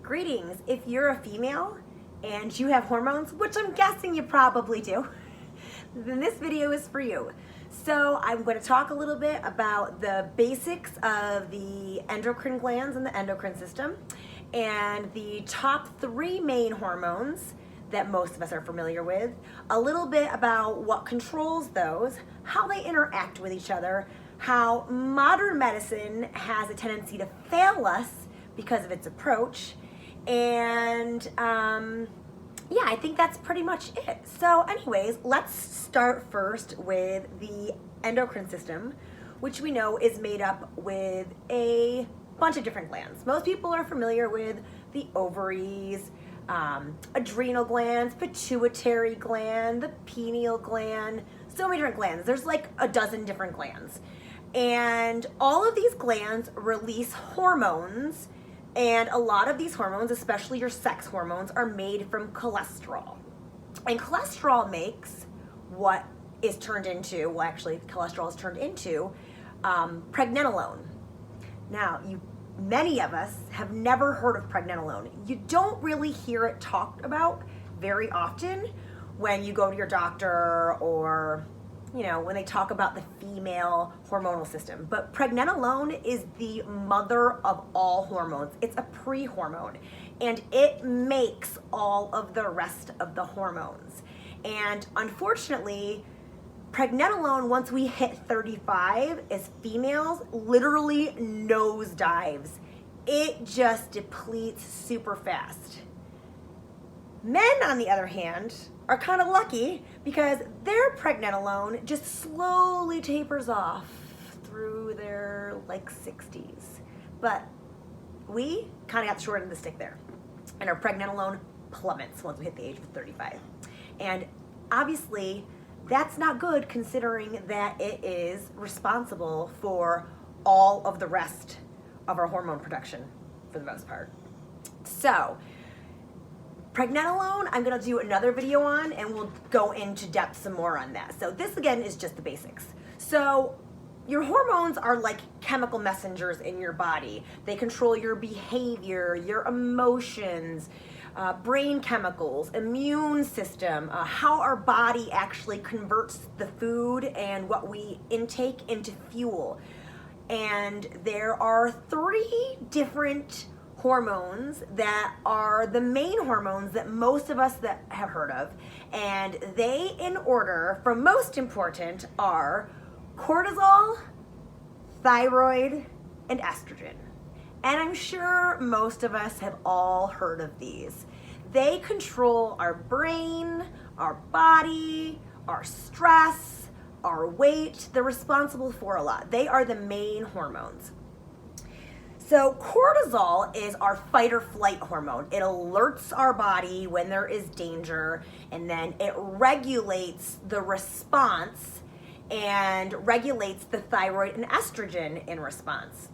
Greetings. If you're a female and you have hormones, which I'm guessing you probably do, then this video is for you. So I'm going to talk a little bit about the basics of the endocrine glands and the endocrine system and the top 3 main hormones that most of us are familiar with, a little bit about what controls those, how they interact with each other, how modern medicine has a tendency to fail us because of its approach, and yeah, I think that's pretty much it. So anyways, let's start first with the endocrine system, which we know is made up with a bunch of different glands. Most people are familiar with the ovaries, adrenal glands, pituitary gland, the pineal gland, so many different glands. There's like a dozen different glands. And all of these glands release hormones, and a lot of these hormones, especially your sex hormones, are made from cholesterol. And cholesterol makes what is turned into, well actually cholesterol is turned into pregnenolone. Now, many of us have never heard of pregnenolone. You don't really hear it talked about very often when you go to your doctor or when they talk about the female hormonal system. But pregnenolone is the mother of all hormones. It's a pre-hormone, and it makes all of the rest of the hormones. And unfortunately, pregnenolone, once we hit 35 as females, literally nosedives. It just depletes super fast. Men, on the other hand, are kind of lucky because their pregnenolone just slowly tapers off through their 60s. But we kind of got the short end of the stick there. And our pregnenolone plummets once we hit the age of 35. And obviously, that's not good considering that it is responsible for all of the rest of our hormone production for the most part. So, pregnenolone, I'm going to do another video on, and we'll go into depth some more on that. So this again is just the basics. So your hormones are like chemical messengers in your body. They control your behavior, your emotions, brain chemicals, immune system, how our body actually converts the food and what we intake into fuel. And there are 3 different hormones that are the main hormones that most of us that have heard of, and they, in order from most important, are cortisol, thyroid, and estrogen. And I'm sure most of us have all heard of these. They control our brain, our body, our stress, our weight. They're responsible for a lot. They are the main hormones. So cortisol is our fight or flight hormone. It alerts our body when there is danger, and then it regulates the response and regulates the thyroid and estrogen in response.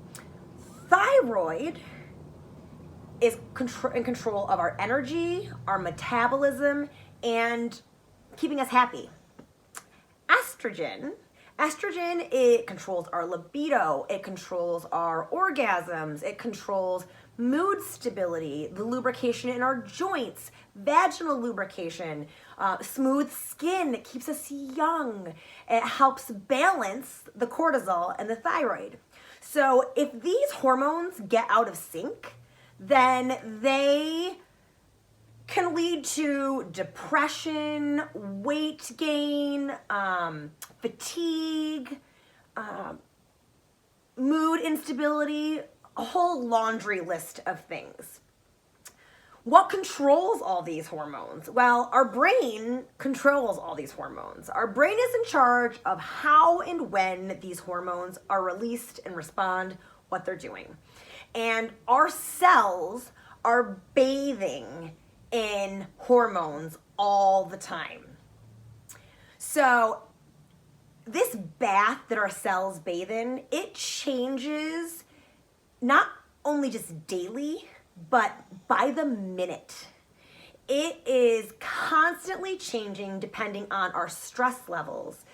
Thyroid is in control of our energy, our metabolism, and keeping us happy. Estrogen, it controls our libido, it controls our orgasms, it controls mood stability, the lubrication in our joints, vaginal lubrication, smooth skin, it keeps us young. It helps balance the cortisol and the thyroid. So if these hormones get out of sync, then they can lead to depression, weight gain, fatigue, mood instability, a whole laundry list of things. What controls all these hormones? Well, our brain controls all these hormones. Our brain is in charge of how and when these hormones are released and respond, what they're doing. And our cells are bathing in hormones all the time. So this bath that our cells bathe in, it changes not only just daily, but by the minute. It is constantly changing depending on our stress levels,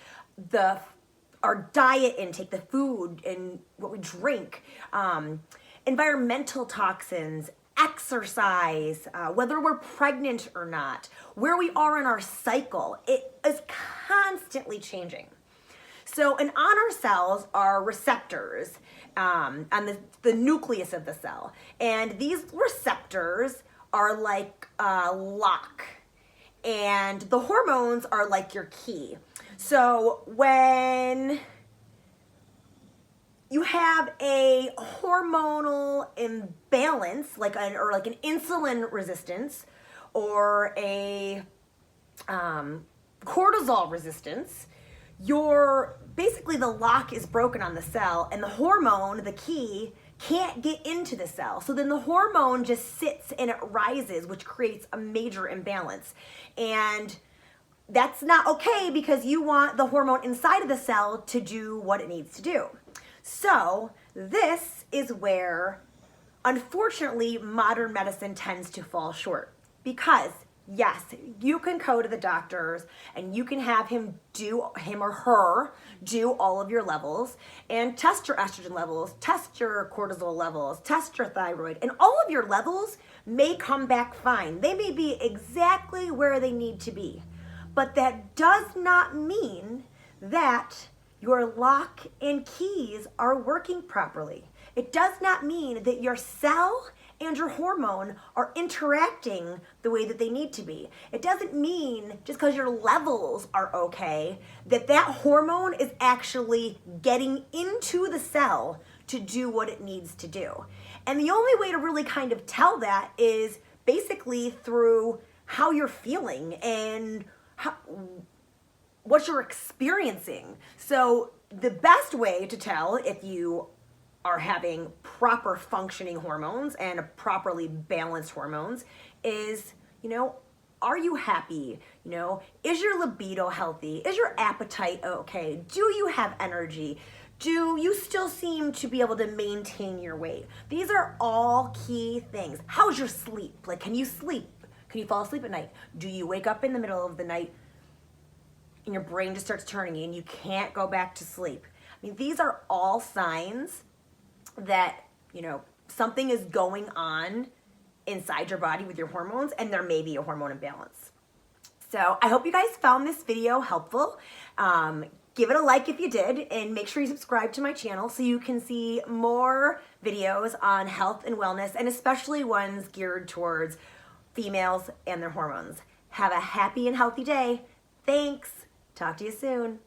our diet intake, the food and what we drink, environmental toxins, exercise, whether we're pregnant or not, where we are in our cycle, it is constantly changing. So, and on our cells are receptors on the nucleus of the cell. And these receptors are like a lock. And the hormones are like your key. So when you have a hormonal imbalance, like an insulin resistance or a cortisol resistance, basically the lock is broken on the cell, and the hormone, the key, can't get into the cell. So then the hormone just sits and it rises, which creates a major imbalance. And that's not okay, because you want the hormone inside of the cell to do what it needs to do. So this is where, unfortunately, modern medicine tends to fall short. Because yes, you can go to the doctors and you can have him or her do all of your levels and test your estrogen levels, test your cortisol levels, test your thyroid, and all of your levels may come back fine. They may be exactly where they need to be. But that does not mean that your lock and keys are working properly. It does not mean that your cell and your hormone are interacting the way that they need to be. It doesn't mean just because your levels are okay that hormone is actually getting into the cell to do what it needs to do. And the only way to really kind of tell that is basically through how you're feeling and what you're experiencing. So the best way to tell if you are having proper functioning hormones and properly balanced hormones is, are you happy? Is your libido healthy? Is your appetite okay? Do you have energy? Do you still seem to be able to maintain your weight? These are all key things. How's your sleep? Like, can you sleep? Can you fall asleep at night? Do you wake up in the middle of the night and your brain just starts turning and you can't go back to sleep? I mean, these are all signs that, something is going on inside your body with your hormones, and there may be a hormone imbalance. So I hope you guys found this video helpful. Give it a like if you did, and make sure you subscribe to my channel so you can see more videos on health and wellness, and especially ones geared towards females and their hormones. Have a happy and healthy day. Thanks. Talk to you soon.